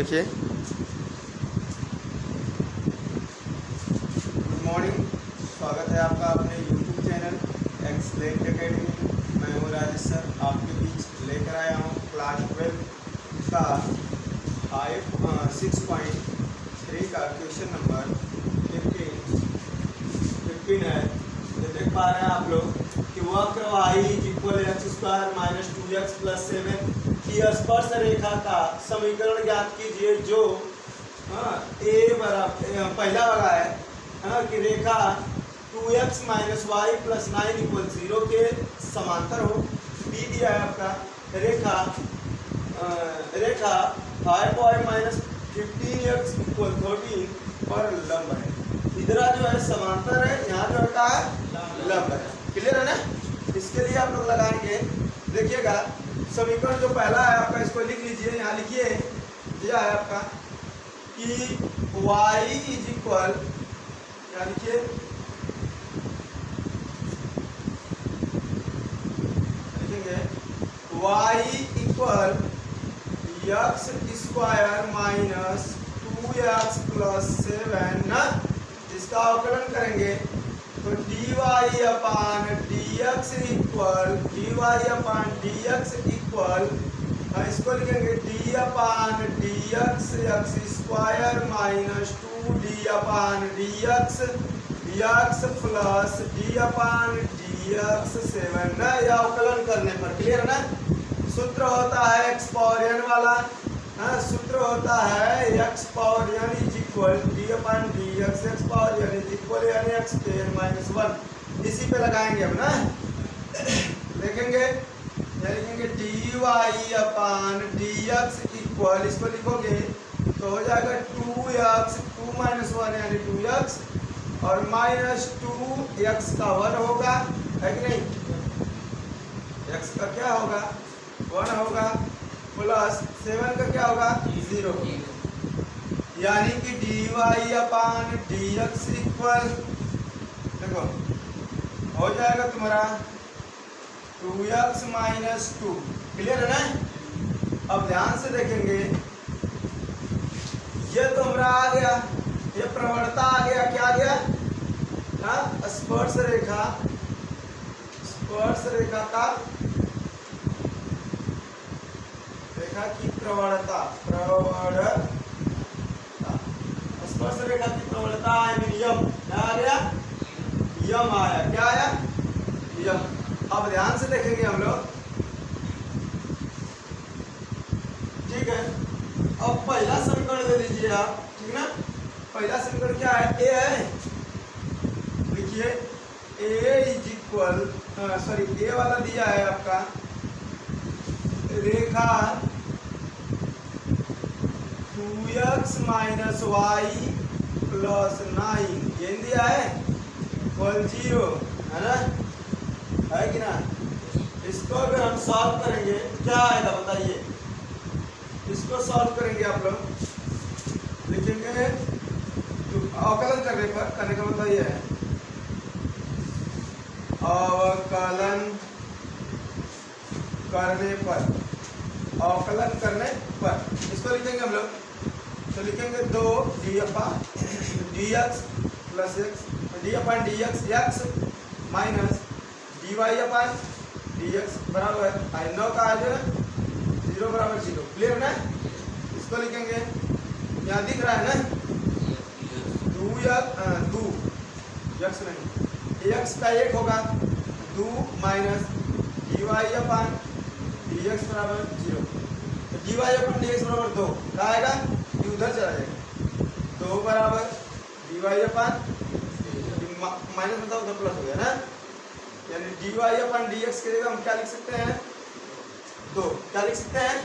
देखिए, good morning, स्वागत है आपका अपने यूट्यूब चैनल एक्सलेंट एकेडमी। मैं हूँ राजेश सर, आपके बीच लेकर आया हूँ क्लास 12 का 6.3 का क्वेश्चन नंबर 15 है। ये देख पा रहे हैं आप लोग कि वक्र y equal x² minus 2x plus 7 की स्पर्श रेखा का समीकरण ज्ञात कीजिए जो ए बराबर पहला वाला है कि रेखा 2x minus Y plus 9 equal 0 के समांतर हो। बी दिया है आपका रेखा 5y माइनस 15x इक्वल 13 पर लंब है। इधर जो है समांतर है, यहाँ जो है लंब है। क्लियर है ना? इसके लिए आप लोग लगाएंगे, देखिएगा समीकरण जो पहला है आपका, इसको लिख लीजिए। यहाँ लिखिए, दिया है आपका कि y इज इक्वल, यहाँ लिखिए लिखेंगे y equal x² minus 2x plus 7 ना, इसका अवकलन करेंगे तो dy अपान dx इक्वल इसको लिखेंगे d अपान dx x² माइनस 2d अपान dx x प्लस d अपान dx 7 ना, यह अवकलन करने पर। क्लियर ना? सूत्र होता है x पावर n वाला, सूत्र होता है x power n is equal d upon dx x power n is equal n x square minus 1। इसी पे लगाएंगे हम ना, देखेंगे लिखेंगे dy अपान dx इक्वल, इसको लिखोगे तो हो जाएगा 2x 2 माइनस 1 यानी 2x और माइनस 2x का 1 होगा, है कि नहीं? x का क्या होगा? 1 होगा प्लस 7 का क्या होगा? 0। यानी कि dy अपान dx इक्वल, देखो हो जाएगा तुम्हारा 2x माइनस 2। क्लियर है ना? अब ध्यान से देखेंगे, ये तो हमारा आ गया, ये प्रवणता आ गया। क्या आ गया? स्पर्श रेखा का रेखा की प्रवणता स्पर्श रेखा की प्रवणता यम। क्या आ गया? यम आया। क्या आया? यम। अब ध्यान से देखेंगे हम लोग, ठीक है। अब पहला समीकरण दे दीजिए आप, ठीक ना? पहला समीकरण क्या है? ए है, लिखिए ए इज इक्वल, सॉरी ए वाला दिया है आपका रेखा 2x माइनस वाई प्लस 9 ये दिया है इक्वल 0, है ना? है कि ना? इसको अगर हम सॉल्व करेंगे क्या आएगा बताइए? इसको सॉल्व करेंगे आप लोग, लिखेंगे अवकलन करने का मतलब ये है अवकलन करने पर इसको लिखेंगे हम लोग, तो लिखेंगे 2 d अपान dx प्लस x d अपान dx x माइनस dy अपान dx बराबर 9 का आ जाएगा 0 बराबर 0। क्लियर ना? इसको लिखेंगे, यहाँ दिख रहा है ना 2 x नहीं, x का 1 होगा 2 माइनस dy अपान dx बराबर 0। तो dy अपान dx बराबर 2 क्या आएगा? ये उधर चला जाएगा, 2 बराबर dy अपान माइनस मतलब उधर प्लस हो गया ना, यानी dy अपान dx के जगह हम क्या लिख सकते हैं? 2। क्या लिख सकते हैं?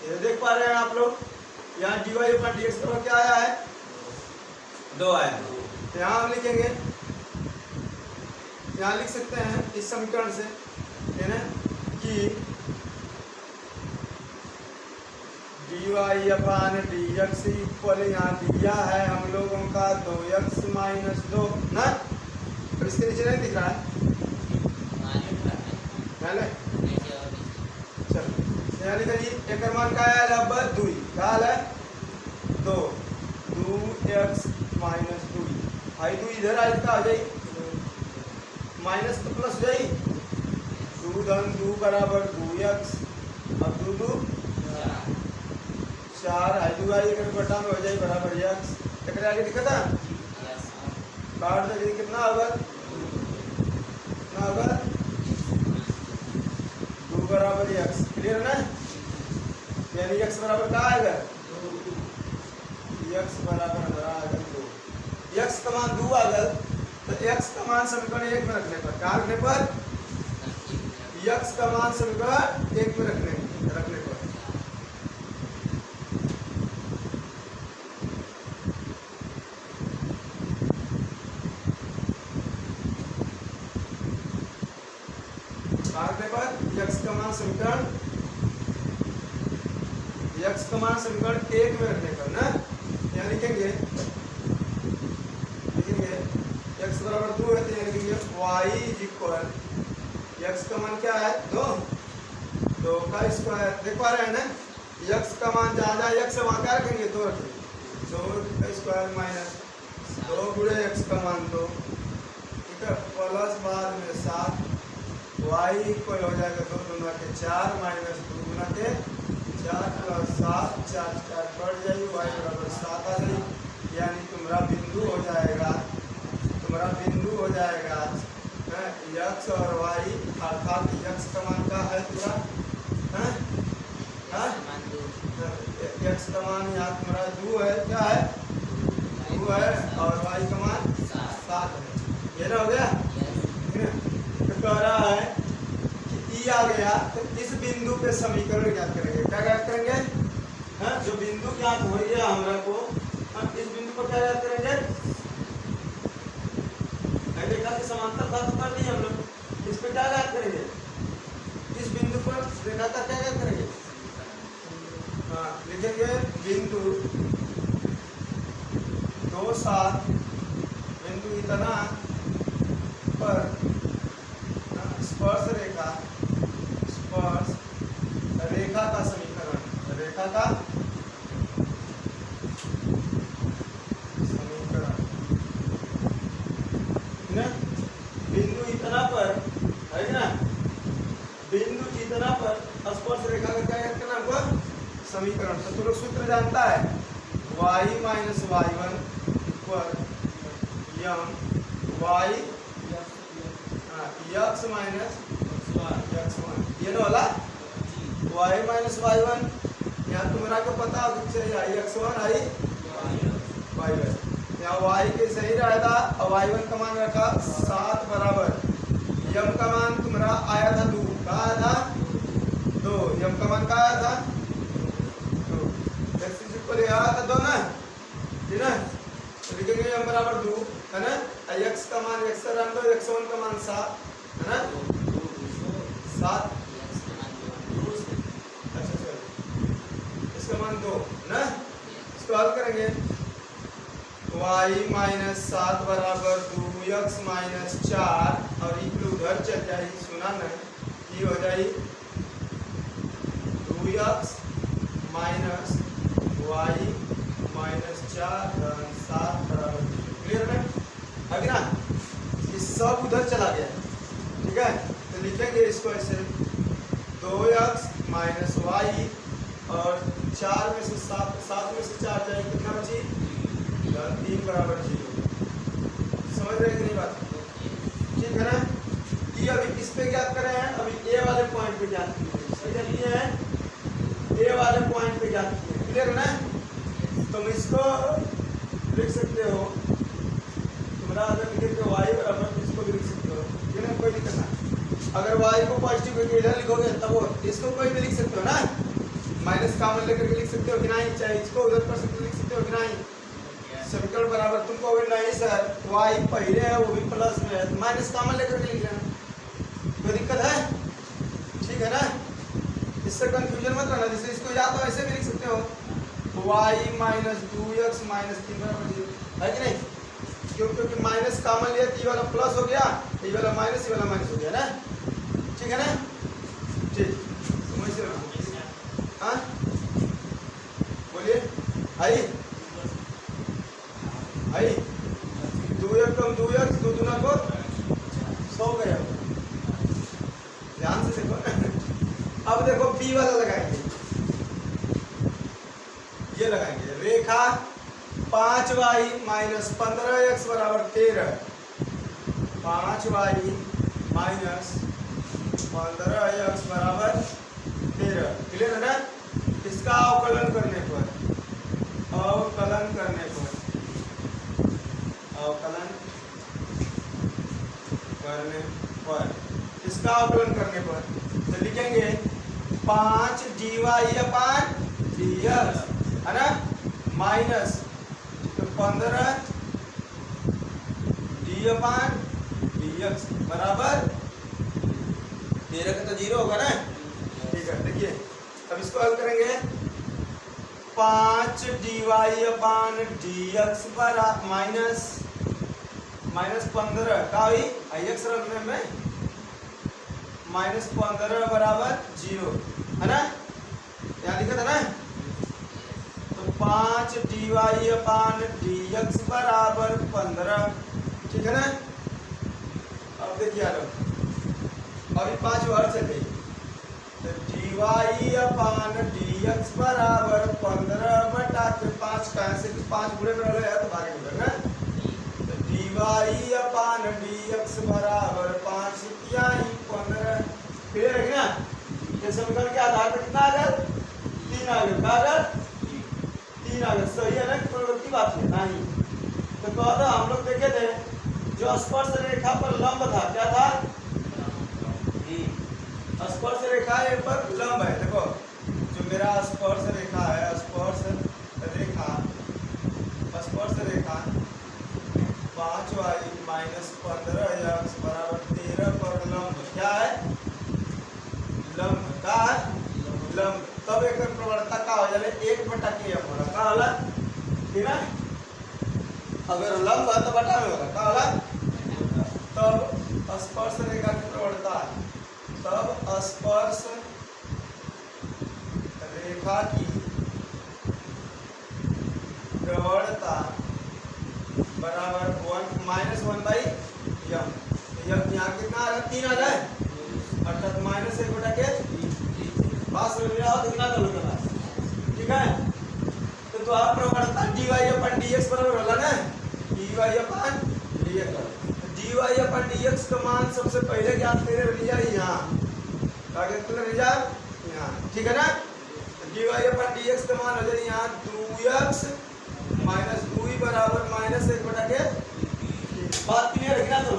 ये देख पा रहे हैं आप लोग, यहाँ dy अपान dx बराबर क्या आया है? 2 आया। तो यहाँ हम लिखेंगे, यहाँ लिख सकते हैं इस समीकरण से, है ना, कि dy अपान dx इक्वल, यहाँ दिया है हम लोगों का 2x माइनस 2 ना, और इसके नीचे नहीं दिख रहा है, चलो यहाँ लिखा जी एक मान का आया 2 का है 2 2x माइनस 2 आई 2 इधर आई का आ जाए माइनस तो प्लस हो जाए 2 धन 2 बराबर 2x अब 2 2 4 आई 2 आई अगर बटा में हो जाए बराबर x टकरा आगे दिखा था काट दे कितना होगा कितना होगा 2 बराबर x क्लियर है ना यानी x बराबर क्या आएगा x बराबर हमारा आएगा 2 x का मान 2 आ गया तो x का मान समीकरण 1 में रखने पर क्या रखने पर x का मान समीकरण 1 में रखने पर x का मान समीकरण 1 में रखने पर ना यहाँ लिखेंगे x बराबर 2 है तो यहाँ लिखेंगे y इज इक्वल x का मान क्या है 2 का स्क्वायर देख पा रहे हैं ना x का मान जहाँ जहाँ x है वहाँ क्या रखेंगे 2 रखेंगे 2 का स्क्वायर माइनस 2 गुणे x का मान 2 ठीक है प्लस बाद में 7 y इक्वल हो जाएगा 2 गुना के 4 माइनस 2 गुना के 4 प्लस 7 4 4 बढ़ जाएगी y बराबर 7 आ जाएगी यानी तुम्हारा बिंदु हो जाएगा x और y अर्थात x का मान क्या है पूरा x का मान यहाँ तुम्हारा 2 है क्या है 2 है और y का मान 7 है ये ना हो गया तो कह रहा है कि आ गया तो इस बिंदु पे समीकरण ज्ञात करेंगे क्या ज्ञात करेंगे जो बिंदु ज्ञात हो गया हमरा को हम इस बिंदु पर क्या ज्ञात करेंगे रेखा के समांतर था तो कर दिए हम लोग इस पे क्या ज्ञात करेंगे इस बिंदु पर रेखा का क्या ज्ञात करेंगे लिखेंगे बिंदु 2 7 बिंदु इतना पर स्पर्श रेखा का समीकरण बिंदु इतना पर है ना बिंदु इतना पर स्पर्श रेखा का क्या करना हमको समीकरण तो तुम लोग सूत्र जानता है y minus y1 equal y x minus x1 ये ना वाला y माइनस y1 यहाँ तुम्हारा को पता चाहिए x1 आई y1 यहाँ y के सही रहेगा और y1 का मान रखा 7 बराबर m का मान तुम्हारा आया था 2 कहाँ आया था 2 m का मान कहाँ आया था 2 x इक्वल आया था 2 ना ठीक है तो लिखेंगे m बराबर 2 है ना x का मान x से रन दो x1 का मान 7 है ना 7 अच्छा इसका मान 2 ना इसको हल करेंगे y माइनस 7 बराबर 2x माइनस 4 और उधर चल जाए सुना नहीं ये हो जाए 2x माइनस y माइनस 4 धन 7 बराबर क्लियर है अभी ना ये सब उधर चला गया ठीक है तो लिखेंगे इसको ऐसे 2x माइनस y और 4 में से 7 में से 4 जाए कितना बची 3 बराबर 0 समझ रहे कि नहीं बात ठीक है ना ये अभी इस पे ज्ञात कर रहे हैं अभी a वाले पॉइंट पे ज्ञात किए हैं a वाले पॉइंट पे ज्ञात किए क्लियर है ना तुम इसको लिख सकते हो तुम्हारा अगर लिखे y बराबर इसको भी लिख सकते हो ये ना कोई दिक्कत ना अगर y को पॉजिटिव करके इधर लिखोगे तब वो इसको कोई भी लिख सकते हो ना माइनस कॉमन लेकर के लिख सकते हो कि नहीं चाहे इसको उधर कर सकते लिख सकते हो कि नहीं समीकरण बराबर तुमको अगर नहीं सर y पहले है वो भी प्लस में है माइनस कॉमन लेकर के लिख लेना कोई दिक्कत है ठीक है ना इससे कंफ्यूजन मत करना जैसे इसको या तो ऐसे भी लिख सकते हो y माइनस 2x माइनस 3 बराबर 0 है कि नहीं क्योंकि माइनस कॉमन लिया ये वाला प्लस हो गया ये वाला माइनस हो गया ना ठीक है ना ठीक समझ रहे हो हाँ बोलिए आई अब देखो बी वाला लगाएंगे, ये लगाएंगे रेखा 5y माइनस 15x बराबर 13, 5y माइनस 15x बराबर 13, क्लियर है ना। इसका अवकलन करने पर इसका अवकलन करने पर तो लिखेंगे 5 dy अपान dx है ना, माइनस तो 15 डी अपान dx बराबर 13 का तो 0 होगा ना। ठीक है, देखिए अब इसको हल करेंगे 5 dy अपान dx बराबर माइनस 15 का हुई ix रखने में माइनस 15 बराबर 0 है ना, यहाँ लिखा था ना। तो 5 dy अपान dx बराबर 15, ठीक है ना। अब देखिए अभी 5 बार चल गई तो dy अपान dx बराबर 15 बटा के 5 का ऐसे 5 गुणे में रहा है तो भागे में करना। तो dy अपान dx बराबर 5 क्या 15, क्लियर है ना। ये समीकरण के आधार पर कितना आ गया 3 आ गया, क्या आ गया 3 आ गया, सही है ना, कोई गलती बात नहीं। तो कहता हम लोग देखे थे जो स्पर्श रेखा पर लंब था, क्या था स्पर्श रेखा पर लंब है। देखो जो मेरा स्पर्श रेखा है, स्पर्श रेखा 5y माइनस 15x बराबर 13 पर लंब क्या है, लंब का लंब, तब एक प्रवणता का हो जाए 1/k होगा, का होला ठीक है। अगर लंब है तो बटा में होगा, का होला तब स्पर्श रेखा की प्रवणता, तब स्पर्श रेखा की प्रवणता बराबर 1 माइनस 1/m। यहाँ कितना आ रहा है 3 आ रहा है, अर्थात माइनस 1/k बात समझ में आओ तो कितना कर लो, ठीक है। तो आप प्रवणता dy अपन dx बराबर होला ना, dy अपन dx, dy अपन dx का मान सबसे पहले ज्ञात करे लिया यहाँ, आगे तो लिया यहाँ, ठीक है ना। dy अपन dx का मान हो जाए यहाँ 2x माइनस 2 बराबर माइनस 1/k, बात क्लियर है ना। तो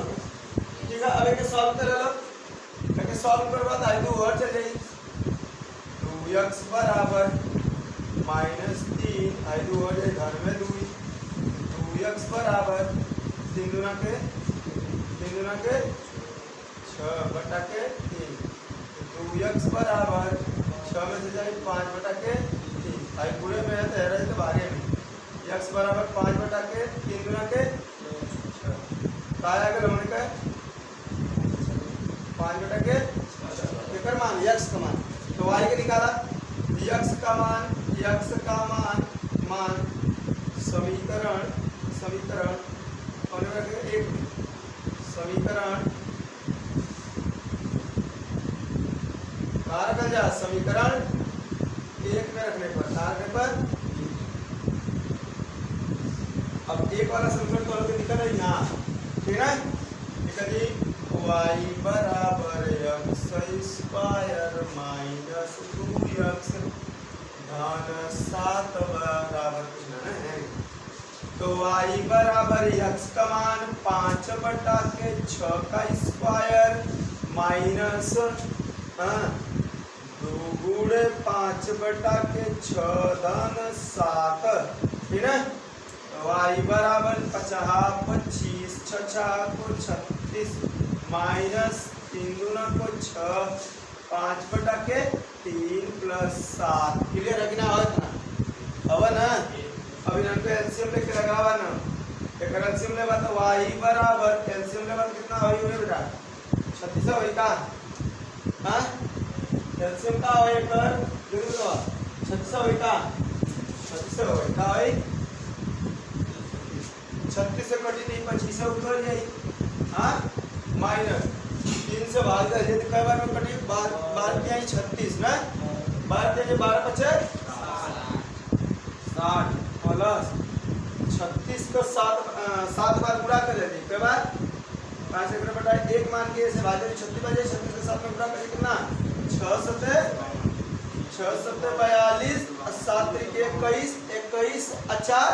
ठीक है, अब एक सॉल्व कर लो, एक सॉल्व करवा तो 2 और चल जाएगी 2x बराबर माइनस 3 2 हो जाए घर में 2x बराबर 3 गुना के 6/3, 2x बराबर 6 में से जाए 5/3, आई पूरे में है तो है रहे तो भागे में x बराबर 5/3 3 गुना के 6 का आएगा हमने का 5/6 एकर मान x का मान, तो y के निकाला x का मान समीकरण एक समीकरण कारक जा समीकरण 1 में रखने पर अब एक वाला समीकरण तो अलग निकल रही ना, ठीक है। निकली y बराबर x स्क्वायर माइनस 2x धन 7 बराबर कितना है, तो y बराबर x का मान 5/6 का स्क्वायर माइनस 2 गुणे 5/6 धन 7, ठीक है। y बराबर 50 25 6 को 36 माइनस 3 गुना को 6 5/3 प्लस 7, क्लियर है कि ना। अब ना अब इनको एलसीएम लेके लगावा ना, एक एलसीएम लेवा तो y बराबर एलसीएम लेवा तो कितना होई होई बेटा 36 होई का, हां एलसीएम का होई कर देखो 36 होई का 36 होई का होई 36 से कटी नहीं 25 उधर जाई, हां माइनस 3 3 से भाग दे तो कई बार में कटी 12 के आई 36 ना 12 के 12 बचे 60 प्लस 36 को 7 बार गुणा कर लेंगे कई बार 5 से बटा 1 मान के ऐसे भाग दे 36 बजे 36 के साथ में गुणा करें कितना 6 सते 42 और 7 के 21 21 4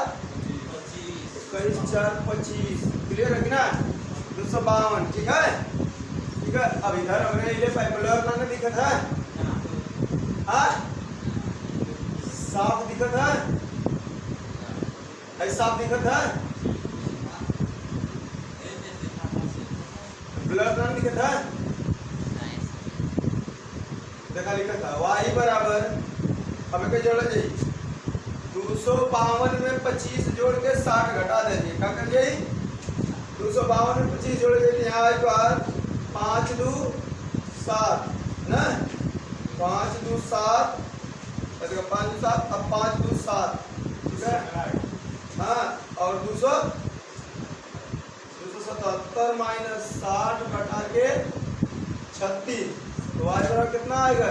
21 4 25 क्लियर है कि ना 252 ठीक है अब इधर हमने ये पाइपलर ना दिखा था हाँ साफ दिखा था ऐसा साफ दिखा था ब्लर ना दिखा था देखा लिखा था y बराबर हमें क्या जोड़ा जाइए 252 में 25 जोड़ के 60 घटा दीजिए क्या कर जाइए 252 में 25 जोड़ जाइए यहाँ एक बार 5 2 7 ना 5 2 7 5 2 7 अब 5 2 7 ठीक है हाँ और 277 माइनस 60 घटा के 36 तो y बराबर कितना आएगा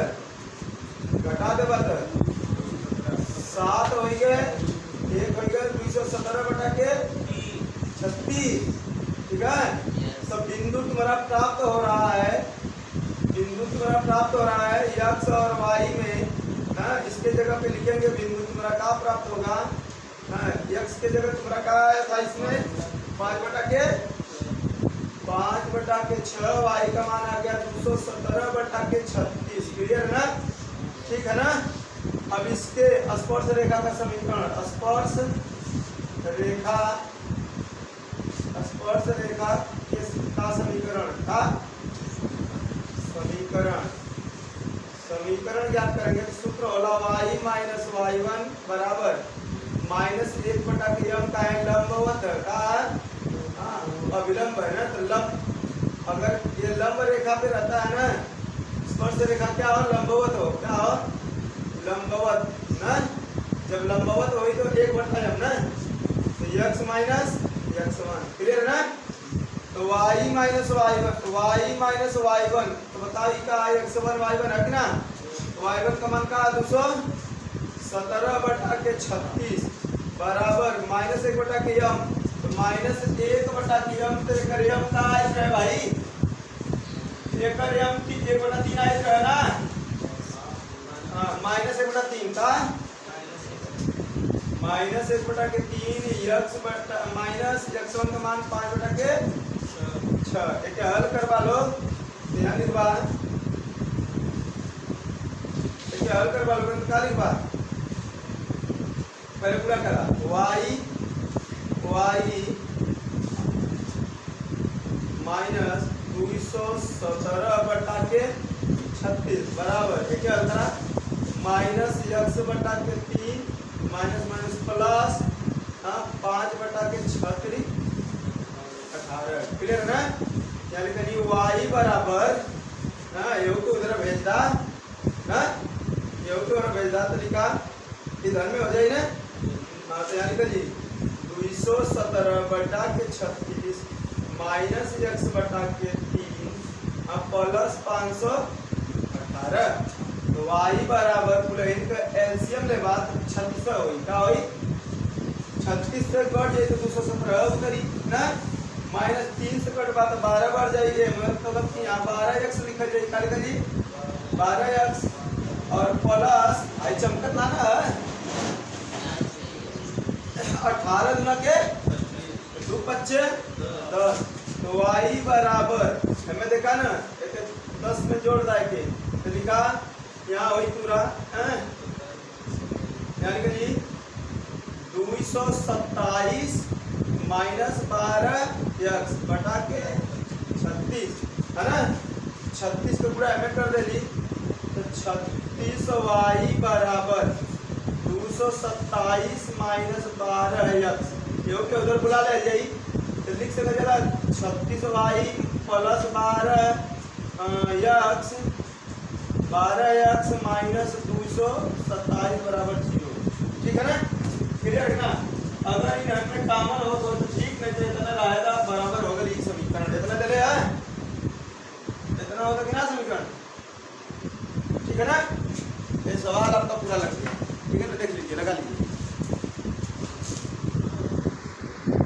घटा दे बात 7 हो गए 1 हो गए 217 घटा के 36 ठीक है तो बिंदु तुम्हारा प्राप्त हो रहा है x और y में इसके जगह पे लिखेंगे बिंदु तुम्हारा क्या प्राप्त होगा x के जगह तुम्हारा क्या आया था इसमें 5 बटा के 6 y का मान आ गया 217 बटा के 36 क्लियर है ना ठीक है ना अब इसके स्पर्श रेखा का समीकरण स्पर्श रेखा का समीकरण ज्ञात करेंगे तो सूत्र होला y माइनस y1 बराबर माइनस 1 बटा के m का है लंबवत का अविलंब है ना तो लंब अगर ये लंब रेखा पे रहता है ना स्पर्श रेखा क्या हो लंबवत हो क्या हो लंबवत ना जब लंबवत हो तो 1 बटा m ना तो x माइनस x1 क्लियर है ना तो y माइनस y1 तो बताओ ये क्या है x1 y1 है कि ना y1 का मान का 217 बटा के 36 बराबर माइनस 1 बटा के m तो माइनस 1 बटा के m तो एक m का आयत है भाई एक m की 1 बटा 3 आयत है ना हाँ माइनस 1 बटा 3 का माइनस 1 बटा के 3 x बटा माइनस x1 का मान 5 बटा के 6 एक हल करवा लो ध्यान लिखवा एक हल करवा लो क्या लिखवा पहले पूरा करा y माइनस 217 बटा के 36 बराबर क्या होता है माइनस x बटा के 3 माइनस माइनस प्लस 5 बटा के 36 18 क्लियर है ना यानी कहीं y बराबर ये तो उधर भेज दा ना ये तो उधर भेज दा तो लिखा इधर में हो जाए ना तो यानी कहीं 217 बटा के 36 माइनस x बटा के 3 अब प्लस 518 तो y बराबर पूरा इनका एलसीएम ले बात 36 होई का होई 36 से कट जाए तो 217 करी ना माइनस 3 से कट बात 12 बार जाइए मतलब कि यहाँ 12x लिखा जाए का लिखा जी 12x और प्लस आई चमकत लाना है 18 गुना के 2 25 10 तो y बराबर हमें देखा ना 10 में जोड़ देंगे तो लिखा यहाँ वही पूरा यानी कि जी 227 माइनस 12x बटा के 36 है ना 36 को पूरा एम कर देली तो 36y बराबर 227 माइनस 12x यो के उधर बुला ले जाई तो लिख सके जरा 36y प्लस 12x माइनस 227 बराबर 0 ठीक है ना क्लियर है ना अगर इन में कॉमन हो तो ठीक नहीं तो इतना रहेगा बराबर होगा ये समीकरण इतना चले है इतना होगा कि ना समीकरण, ठीक है ना। ये सवाल आपका पूरा लग गया, ठीक है ना, देख लीजिए, लगा लीजिए।